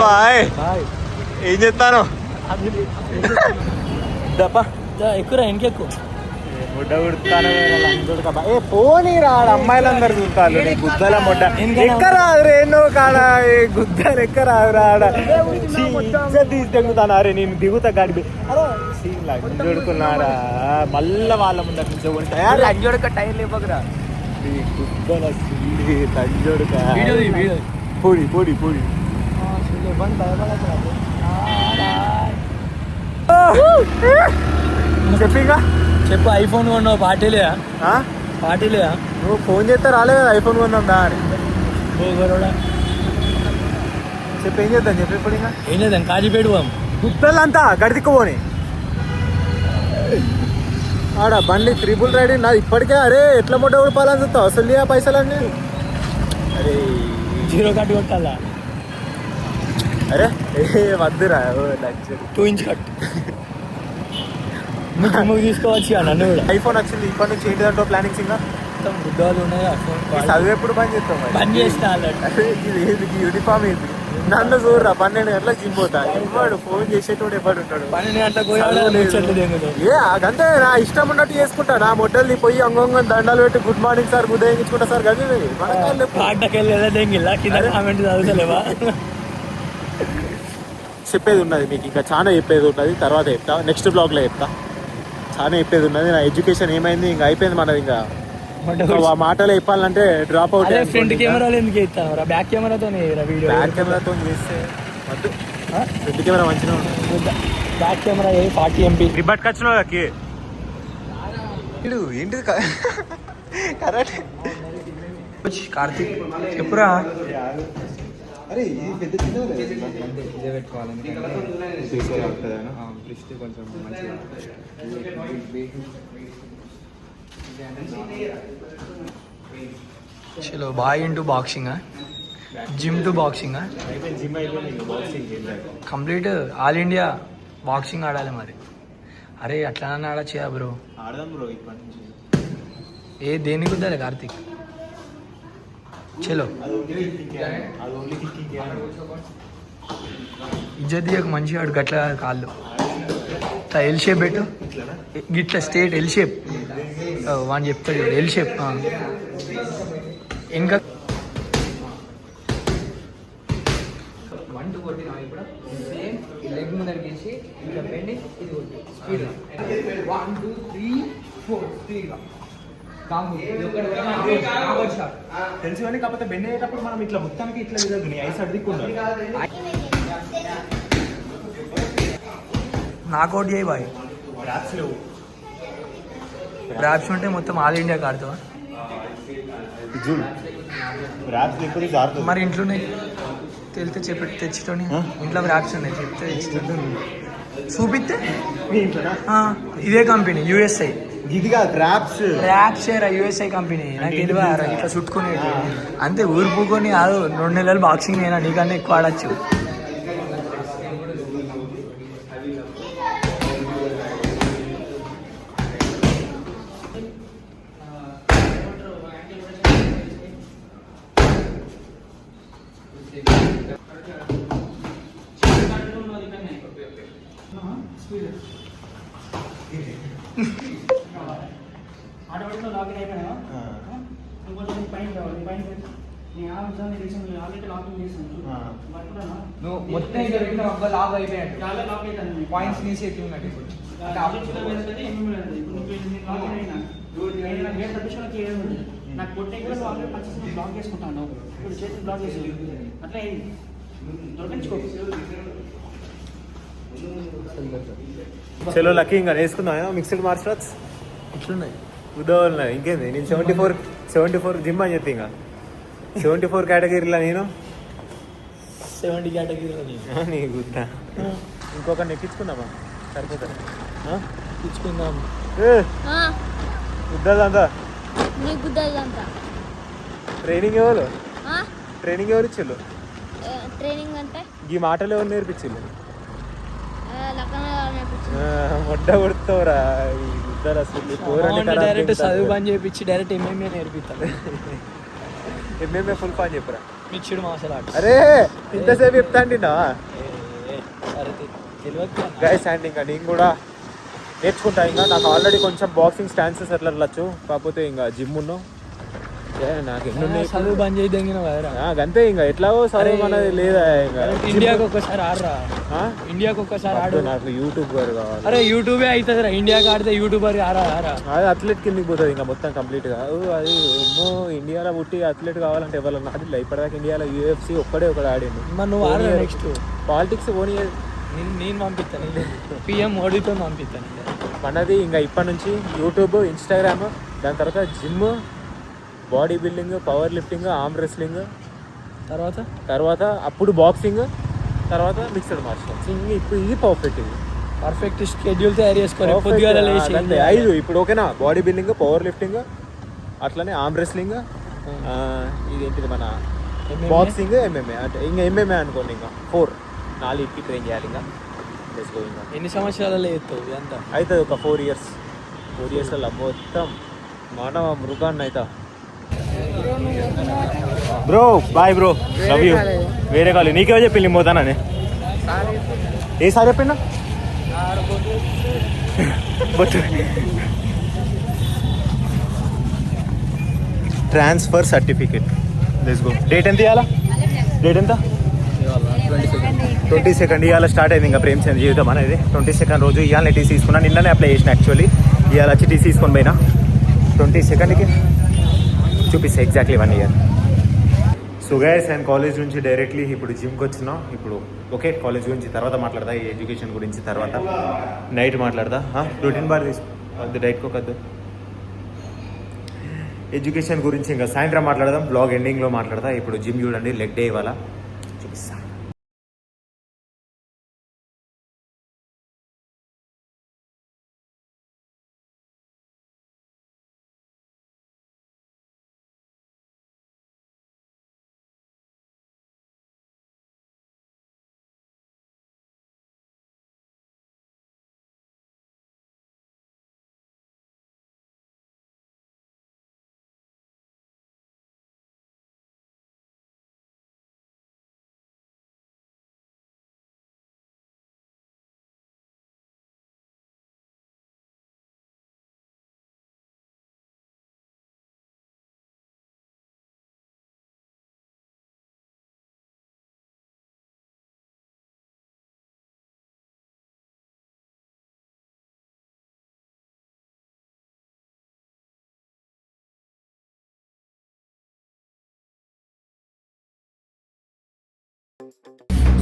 Bye ఏం చెప్తాను ఎక్కువ ఇంకెక్కువ ముడ్డ కుడతాను ఏ పోనీ రాడు అమ్మాయిలందరూ చూస్తాను నీ గుద్దల ముడ్డ ఎక్క రాదు ఎన్నో కాడ గుద్దలు ఎక్క రాదు రాడ తీసి దిగుతాను అరే నేను దిగుతా గడిపి లంజొడుకున్నారా మళ్ళా వాళ్ళ ముందర నుంచి ఉంటాయా లంజోడక టైర్ లేపకరా గుద్దల లంజొడుక పొడి పొడి పొడి చెప్పిగా చెప్పు ఐఫోన్ కొన్నావు పార్టీలే నువ్వు ఫోన్ చేస్తే రాలే కదా ఐఫోన్ కొన్నాం దా అని చెప్పు ఏం చేద్దాం చెప్పి ఇప్పుడు ఇంకా ఏం చేద్దాం కాజీపేట పోం గుట్టలంతా గడితిక్కుపోని ఆడ బండి త్రిబుల్ రైడింగ్ నాది ఇప్పటికే అరే ఎట్లా ముడ్డ ఊడిపాలని చూస్తావు అసలు ఆ పైసలన్నీ అరే 0 కట్ కొట్టాలా అరే ఏ వద్దురా 2 ఇంచ్ కట్ నువ్వు తీసుకోవచ్చు నన్ను కూడా ఐఫోన్ వచ్చింది ఇప్పటి నుంచి ఏంటి దాంట్లో ప్లానింగ్స్ ఇంకా బుద్ధాలు ఉన్నాయి చదువు ఎప్పుడు పని చేస్తాం పని చేస్తా ఇది యూనిఫామ్ ఏంటి నన్ను చూడరా 12 గంటలకు జిమ్ పోతా ఇవ్వడు ఫోన్ చేసేటోడు ఎప్పుడు ఉంటాడు 12 గంటలకు ఏ అదంతే నా ఇష్టం ఉన్నట్టు చేసుకుంటా నా మొడ్డల్ని పోయి అంగంగం దండాలు పెట్టి గుడ్ మార్నింగ్ సార్ ఉదయించుకుంటా సార్ గది చెప్పేది ఉన్నది మీకు ఇంకా చాలా చెప్పేది ఉన్నది తర్వాత చెప్తా నెక్స్ట్ బ్లాగ్లో చెప్తా చాలా చెప్పేది ఉన్నది నా ఎడ్యుకేషన్ ఏమైంది ఇంకా అయిపోయింది మనది ఇంకా ఆ మాటలు చెప్పాలంటే డ్రాప్ అవుట్ ఫ్రంట్ కెమెరాలు ఎందుకు ఇస్తాను బ్యాక్ కెమెరాతో బ్యాక్ కెమెరాతో చేస్తే వద్దు ఫ్రంట్ కెమెరా మంచిగా ఉంటుంది బ్యాక్ కెమెరా 40 MP రిబట్ ఖర్చులోకి ఏంటిది కరెక్ట్ కార్తీక్ చెప్పురా అరే ఇది పెద్ద చిన్న ఇదే పెట్టుకోవాలి కొంచెం మంచిగా చలో bye into boxing gym to boxing complete all India boxing ఆడాలి మరి అరే అట్లా ఆడచ్చా బ్రో ఆడదాం బ్రో ఇప్పటి నుంచి ఏ దేనికి వద్దాలే కార్తీక్ చలో ఇజ్జత్ దియకు మంచిగా ఆడు గట్ల కాళ్ళు ఎల్ షేప్ పెట్టు గిట్లా స్ట్రేట్ ఎల్ షేప్ వాడిని చెప్తాడు ఎల్ షేప్ ఇంకా 1 2 కొట్టినా ఇప్పుడు సేమ్ లెగ్ ముందర గీసి ఇట్లా బెండి ఇది కొట్టి స్పీడ్ 1 2 3 4 స్పీడ్గా తెలుసు కానీ కాకపోతే బెండ్ అయ్యేటప్పుడు మనం ఇట్లా మొత్తానికి ఇట్లా విధంగా ఐస్ అడ్డుకుంటాం నాకౌట్ చేయి బాయ్ ర్యాప్స్ ఉంటే మొత్తం ఆల్ ఇండియా ఆడుతావా మరి ఇంట్లోనే తెలితే చెప్పి తెచ్చుకొని ఇంట్లో ర్యాప్స్ ఉన్నాయి చెప్తే చూపిస్తే ఇదే కంపెనీ USA ఇదిగా ర్యాప్స్ USA కంపెనీ నాకు తెలియదు ఇట్లా చుట్టుకునేది అంతే ఊరిపోకొని కాదు 2 నెలలు బాక్సింగ్ అయినా నీకన్నా ఎక్కువ ఆడచ్చు మొత్తం లాగ్ అయిపోయాడు పాయింట్స్ తీసి ఎత్తున్నట్టు ఇప్పుడు నాకు పొట్టే బ్లాక్ చేసుకుంటాను ఇప్పుడు చేతి బ్లాక్ చేసి అట్లా దొరికించుకో చలో లక్కీ ఇంకా వేసుకుందాం మిక్స్డ్ మార్షల్ ఆర్ట్స్ ఇట్లున్నాయి ఉదాహరణ ఇంకేంది నేను 74 జిమ్ అని చెప్పి ఇంకా 74 కేటగిరీలో నేను 70 కేటగిరీలో నీ గుద్దా ఇంకొకరిని ఎక్కించుకుందామా సరిపోతుంది ఎక్కించుకుందాం గుద్దదంతా ట్రైనింగ్ ఎవరు ఇచ్చిళ్ళు ట్రైనింగ్ అంటే ఈ మాటలు ఎవరు నేర్పించిళ్ళు మొడ్డ కొడుతావురా డైరెక్ట్ చదువు పని చేయించి డైరెక్ట్ MMA నేర్పిస్తాను MMA ఫుల్ పని చెప్పురా మిక్స్డ్ మార్షల్ ఆర్ట్స్. అరే ఇంతసేపు చెప్తా అంటున్నా అరే తెలియదు గైస్. అండ్ ఇంకా నేను కూడా నేర్చుకుంటా. ఇంకా నాకు ఆల్రెడీ కొంచెం బాక్సింగ్ స్టాన్సెస్ అట్లా వెళ్ళచ్చు. కాకపోతే ఇంకా జిమ్ ఉన్నావు నాకు ఎన్ని చదువు బంద్ చేయి దెంగిన కదరా. అంతే ఇంకా ఎట్లాగో చదువు మనది లేదా. ఇంకా ఇండియాకి ఒక్కసారి ఆడరా, ఇండియాకి ఒక్కసారి ఆడు. నాకు యూట్యూబర్ కావాలి. అరే యూట్యూబే అవుతుంది రా, ఇండియాకి ఆడితే యూట్యూబర్ ఆరా. అది అథ్లెట్ కిందకి పోతుంది ఇంకా మొత్తం కంప్లీట్గా. అది ఏమో ఇండియాలో పుట్టి అథ్లెట్ కావాలంటే ఎవరన్నా ఆడిಲ್ಲ. ఇప్పటిదాకా ఇండియాలో UFC ఒక్కడే ఒకడు ఆడిండు. మరి నువ్వు ఆడరా నెక్స్ట్ పాలిటిక్స్ పోనీ. నేను పంపిస్తాను, PM మోడీతో పంపిస్తాను. మనది ఇంకా ఇప్పటి నుంచి యూట్యూబ్, ఇన్స్టాగ్రామ్, దాని తర్వాత gym, body building, power lifting, arm wrestling, తర్వాత అప్పుడు బాక్సింగ్, తర్వాత మిక్స్డ్ మార్షల్ ఆర్ట్స్. ఇప్పుడు ఇది పర్ఫెక్ట్ షెడ్యూల్ తయారు చేసుకోవాలి. పొద్దుగాల లేచి 5 ఇప్పుడు ఓకేనా. బాడీ బిల్డింగ్, పవర్ లిఫ్టింగ్, అట్లనే ఆర్మ్ రెస్లింగ్, ఇదేంటిది మన బాక్సింగ్, MMA. అంటే ఇంకా MMA అనుకోండి. ఇంకా 4 ట్రైన్ చేయాలి. ఇంకా ఎన్ని సంవత్సరాలలో ఎత్తావు అంతా? అవుతుంది ఒక 4 years. 4 years మొత్తం మానవ మృగాన్ని అవుతా. Bro boy bro, love you. వేరే కాదు నీకేమో చెప్పింది పోతానని. ఏ సార్ చెప్పిండా? Transfer certificate. Let's go. Date ఎంత ఇవ్వాలా? డేట్ ఎంత? 22nd ఇవాళ స్టార్ట్ అయింది ఇంకా ప్రేమ్చంద్ జీవితం అనేది. 22nd రోజు ఇవాళ టీసీ తీసుకున్నా. నిన్ననే అప్లై చేసిన యాక్చువల్లీ. ఇవాళ వచ్చి టీసీ తీసుకొని పోయినా. 22ndకి చూపిస్తా exactly 1 year. So guys and college నుంచి డైరెక్ట్లీ ఇప్పుడు జిమ్కి వచ్చినా. ఇప్పుడు ఓకే కాలేజ్ గురించి తర్వాత మాట్లాడదా, ఈ ఎడ్యుకేషన్ గురించి తర్వాత నైట్ మాట్లాడదా. ప్రోటీన్ బార్ తీసుకో, డైట్ కోకద్దు. ఎడ్యుకేషన్ గురించి ఇంకా సాయంత్రం మాట్లాడదాం. బ్లాగ్ ఎండింగ్లో మాట్లాడదా. ఇప్పుడు జిమ్ చూడండి, లెగ్ డే ఇవాళ చూపిస్తా.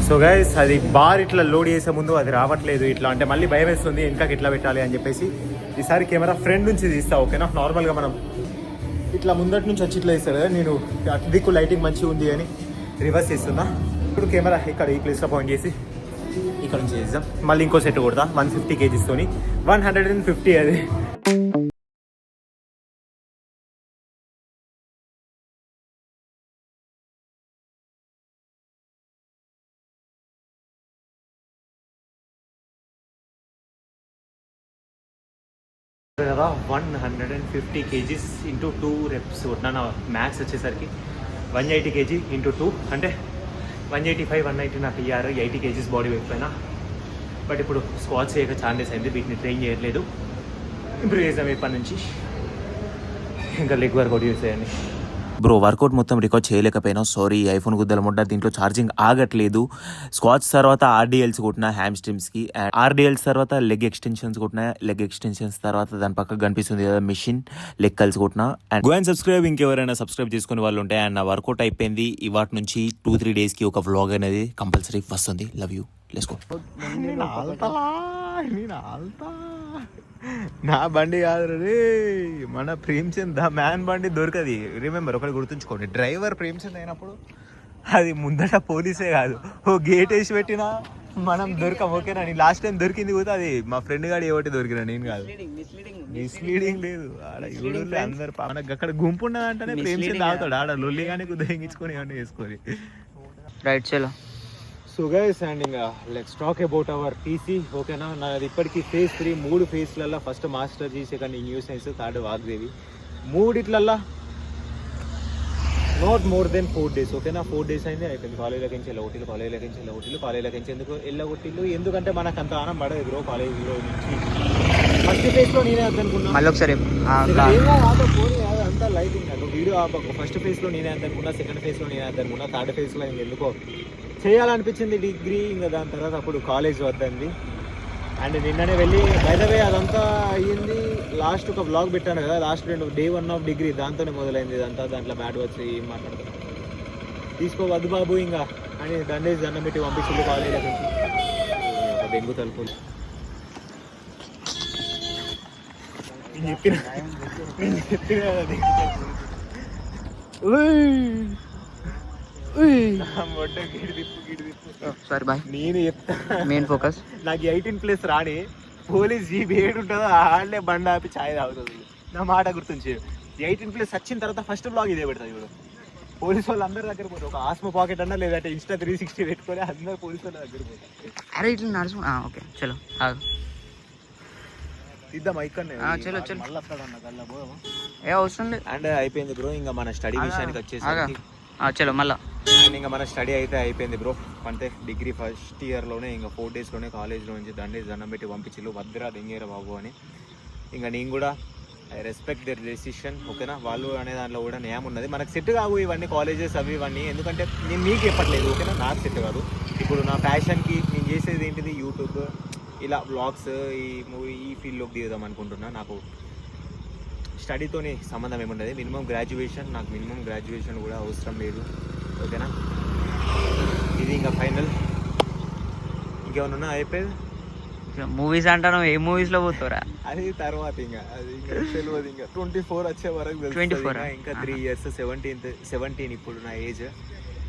సో గైస్ అది బార్ ఇట్లా లోడ్ చేసే ముందు అది రావట్లేదు. ఇట్లా అంటే మళ్ళీ భయం వేస్తుంది వెనకకి ఎట్లా పెట్టాలి అని చెప్పేసి. ఈసారి కెమెరా ఫ్రంట్ నుంచి తీస్తా ఓకేనా. నార్మల్గా మనం ఇట్లా ముందటి నుంచి వచ్చి ఇట్లా ఇస్తారు కదా, నేను అటు దిక్కు లైటింగ్ మంచిగా ఉంది అని రివర్స్ చేస్తున్నా. ఇప్పుడు కెమెరా ఇక్కడ ఈ ప్లేస్లో పాయింట్ చేసి ఇక్కడ నుంచి చేద్దాం. మళ్ళీ ఇంకో సెట్ కొడతా 150 kgs తోని. 150 అది. కదా 150 kgs ఇంటూ 2 reps కొట్టినా. మ్యాక్స్ వచ్చేసరికి 180 kg ఇంటూ 2 అంటే 185, 190 నాకు ఇయ్యారు. 80 kgs బాడీ వెయిట్ పైన. బట్ ఇప్పుడు స్క్వాట్స్ చేయక ఛాన్సెస్ అయింది, వీటిని ట్రైన్ చేయట్లేదు. ఇంప్రూవ్ చేసాం ఇప్పటి నుంచి. ఇంకా లెగ్ వర్కౌట్ చేసేయండి. బ్రో వర్కౌట్ మొత్తం రికార్డ్ చేయలేకపోయినా సారీ. ఐఫోన్ గుద్దల ముడ్డ దీంట్లో ఛార్జింగ్ ఆగట్లేదు. స్క్వాట్స్ తర్వాత RDLs కొట్టిన హ్యామ్ స్ట్రింగ్స్కి, RDLs తర్వాత లెగ్ ఎక్స్టెన్షన్స్ కొట్టిన. లెగ్ ఎక్స్టెన్షన్స్ తర్వాత దాని పక్కకు కనిపిస్తుంది కదా మిషన్, లెగ్ కల్స్ కొట్టిన. And go and subscribe. ఇంకెవరైనా సబ్స్క్రైబ్ చేసుకునే వాళ్ళు ఉంటాయి. అండ్ నా వర్కౌట్ అయిపోయింది. ఇవాటి నుంచి 2-3 daysకి ఒక వ్లాగ్ అనేది కంపల్సరీ వస్తుంది. Love you. Let's go. నా బండి కాదు రే, మన ప్రేమ్చంద్ ద మ్యాన్ బండి దొరకది. రిమెంబర్ ఒకటి గుర్తుంచుకోండి, డ్రైవర్ ప్రేమ్చంద్ అయినప్పుడు అది ముందట పోలీసే కాదు, ఓ గేట్ వేసి పెట్టినా మనం దొరకం ఓకేనా. నేను లాస్ట్ టైం దొరికింది కూడా అది మా ఫ్రెండ్ గాడు ఏవటి దొరికినా, నేను కాదు. మిస్లీడింగ్ లేదు ఆడ. ఎవరు అందరు మనకు అక్కడ గుంపు ఉన్నదంటేనే ప్రేమ్చంద్ తాగుతాడు ఆడ. లొల్లి కానీ కుదించుకొని ఏమన్నా వేసుకొని రైట్ చలో. సో గైస్ అండ్ ఇంకా let's talk about our TC ఓకేనా. నాది ఇప్పటికీ phase 3 3 ఫేజ్లల్లో. First master ji, second new science, third Vagdevi. మూడిట్లల్లా నాట్ మోర్ దెన్ 4 days. ఓకేనా, 4 days అయింది, అయిపోయింది. కాలేజ్లోకి నుంచి వెళ్ళగొట్టిల్లు, కాలేజ్లోకి నుంచి ఎందుకు వెళ్ళగొట్టిల్లు, ఎందుకంటే మనకు అంత ఆనం పడదు బ్రో కాలేజ్లో నుంచి. ఫస్ట్ ఫేజ్లో నేనే వద్దనుకున్నా, మళ్ళీ ఒకసారి అంతా లైటింగ్ నువ్వు వీడియో ఫస్ట్ ఫేజ్లో నేనే వద్దనుకున్నా, సెకండ్ ఫేజ్లో నేనే వద్దనుకున్నా, థర్డ్ ఫేజ్లో ఇంక ఎందుకో చేయాలనిపించింది డిగ్రీ. ఇంకా దాని తర్వాత అప్పుడు కాలేజ్ వద్దంది. అండ్ నిన్ననే వెళ్ళి బైదవే అదంతా అయ్యింది. లాస్ట్ ఒక బ్లాగ్ పెట్టాను కదా, లాస్ట్ day 1 ఆఫ్ డిగ్రీ దాంతోనే మొదలైంది ఇదంతా. దాంట్లో బ్యాడ్ వచ్చి ఏం మాట్లాడతాను, తీసుకోవద్దు బాబు ఇంకా అని దండేసి దండం పెట్టి పంపించింది కాలేజీలో నుంచి. డెంగు తలుపులు సారీ బాయ్, నేను చెప్తా మెయిన్ ఫోకస్. నాకు 18+ రాని పోలీస్ జీబీ ఏడు ఉంటుందో ఆడలే బండ ఆపి ఛాయ్ తాగుతుంది. నా మాట గుర్తుంచి 18+ వచ్చిన తర్వాత ఫస్ట్ బ్లాగ్ ఇదే పెడతాయి. ఇప్పుడు పోలీస్ వాళ్ళు అందరి దగ్గర పోతారు. ఒక ఆస్మో పాకెట్ అన్నా లేదంటే Insta 360 పెట్టుకొని అందరు పోలీస్ వాళ్ళ దగ్గర పోతారు. అరే ఇట్లా నడుచు. ఓకే చలో ఇద్దాం ఇక్కడ చలో చలో, మళ్ళీ వస్తాడన్న కల్లా పోదామా? ఏ అవసరం లేదు. అండ్ అయిపోయింది బ్రో. ఇంకా మన స్టడీ విషయానికి వచ్చేసరికి చలో మళ్ళా. అండ్ ఇంకా మన స్టడీ అయితే అయిపోయింది బ్రో. అంటే డిగ్రీ ఫస్ట్ ఇయర్లోనే ఇంకా 4 daysలోనే కాలేజ్లో నుంచి దండం పెట్టి పంపించిల్లు, వద్దురా దెంగేరా బాబు అని. ఇంకా నేను కూడా ఐ రెస్పెక్ట్ దర్ డెసిషన్. ఓకేనా, వాళ్ళు అనే దాంట్లో కూడా న్యాయం ఉన్నది. మనకు సెట్ కావు ఇవన్నీ కాలేజెస్ అవి ఇవన్నీ, ఎందుకంటే నేను మీకు చెప్పట్లేదు. ఓకేనా, నాకు సెట్ కాదు. ఇప్పుడు నా ప్యాషన్కి నేను చేసేది ఏంటిది, యూట్యూబ్ ఇలా వ్లాగ్స్, ఈ ఫీల్డ్లోకి దిగుదాం అనుకుంటున్నా. నాకు స్టడీతోని సంబంధం ఏముండదు. మినిమం గ్రాడ్యుయేషన్, నాకు మినిమం గ్రాడ్యుయేషన్ కూడా అవసరం లేదు. ఓకేనా, ఇది ఇంకా ఫైనల్. ఇంకేమన్నా అయిపోయింది. మూవీస్ అంటాను, ఏ మూవీస్ లో పోతారా? అది తర్వాత ఇంకా అది ఇంకా తెలియదు. ఇంకా 24 వచ్చే వరకు 24 ఇంకా 3 years. 17 ఇప్పుడు నా ఏజ్.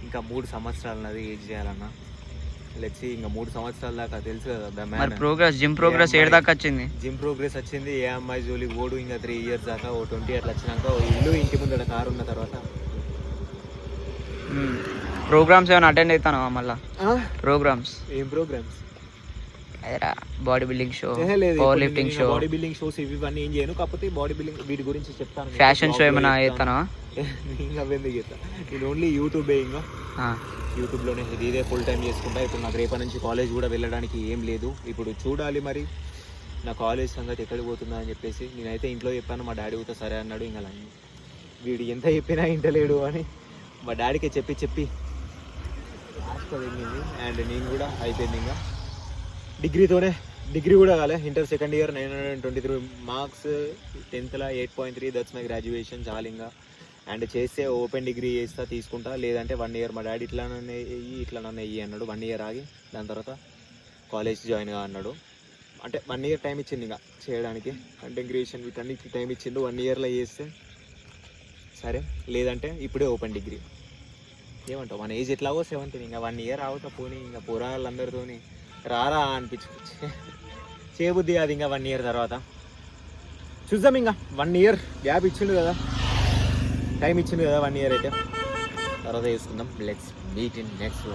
ఇంకా 3 సంవత్సరాలు నాది ఏజ్ చేయాలన్నా. లెట్స్ ఇంకా 3 సంవత్సరాల దాకా తెలుసు కదా మ్యాన్. ప్రోగ్రెస్, జిమ్ ప్రోగ్రెస్ ఏడు దాకా వచ్చింది. జిమ్ ప్రోగ్రెస్ వచ్చింది. ఏ అమ్మాయి జోలికి ఓడు. ఇంకా 3 years దాకా, 20 అట్లా వచ్చినాక ఇల్లు, ఇంటి ముందు కారు ఉన్న తర్వాత ప్రోగ్రామ్స్ ఏమైనా అటెండ్ అవుతాను మళ్ళా? ప్రోగ్రామ్స్ ఏం programs? Body building show, power lifting show, body building shows ఇవన్నీ ఏం చేయను. కాకపోతే బాడీ బిల్డింగ్ వీటి గురించి చెప్తాను. ఫ్యాషన్ షో ఏమైనా చేస్తానా? ఇంకా అవన్నీ చేస్తా నేను. ఓన్లీ యూట్యూబే. ఇంకా యూట్యూబ్లోనే ఇదే ఫుల్ టైం చేసుకుంటా. ఇప్పుడు నాకు రేపటి నుంచి కాలేజ్ కూడా వెళ్ళడానికి ఏం లేదు. ఇప్పుడు చూడాలి మరి నా కాలేజ్ సంగతి ఎక్కడికి పోతుందా అని చెప్పేసి. నేనైతే ఇంట్లో చెప్పాను, మా డాడీ కూడా సరే అన్నాడు. ఇంకా వీడు ఎంత చెప్పినా ఇంటలేడు అని మా డాడీకే చెప్పి లాస్ట్ వెళ్ళింది. అండ్ నేను కూడా అయిపోయింది. ఇంకా డిగ్రీ కూడా కాలే. Inter second year 923 marks, 10th 8.3. That's my graduation చాలు ఇంకా. అండ్ చేస్తే ఓపెన్ డిగ్రీ చేస్తా, తీసుకుంటా. లేదంటే 1 year మా డాడీ ఇట్లా నన్ను వెయ్యి అన్నాడు. 1 year ఆగి దాని తర్వాత కాలేజ్ జాయిన్ గా అన్నాడు. అంటే 1 year టైం ఇచ్చింది ఇంకా చేయడానికి. అంటే గ్రాడ్యుయేషన్ వీటన్నిటికి టైం ఇచ్చిండు. 1 yearలో చేస్తే సరే, లేదంటే ఇప్పుడే ఓపెన్ డిగ్రీ. ఏమంటావు, మన ఏజ్ ఎట్లాగో 17. ఇంకా 1 year ఆగుతా పోనీ. ఇంకా పోరాళ్ళందరితో రారా అనిపించుకోవచ్చు, చేయబుద్ధి అది. ఇంకా 1 year తర్వాత చూద్దాం. ఇంకా 1 year గ్యాప్ ఇచ్చిండు కదా, టైం ఇచ్చిండు కదా 1 year అయితే. తర్వాత చేసుకుందాం. Let's meet in next.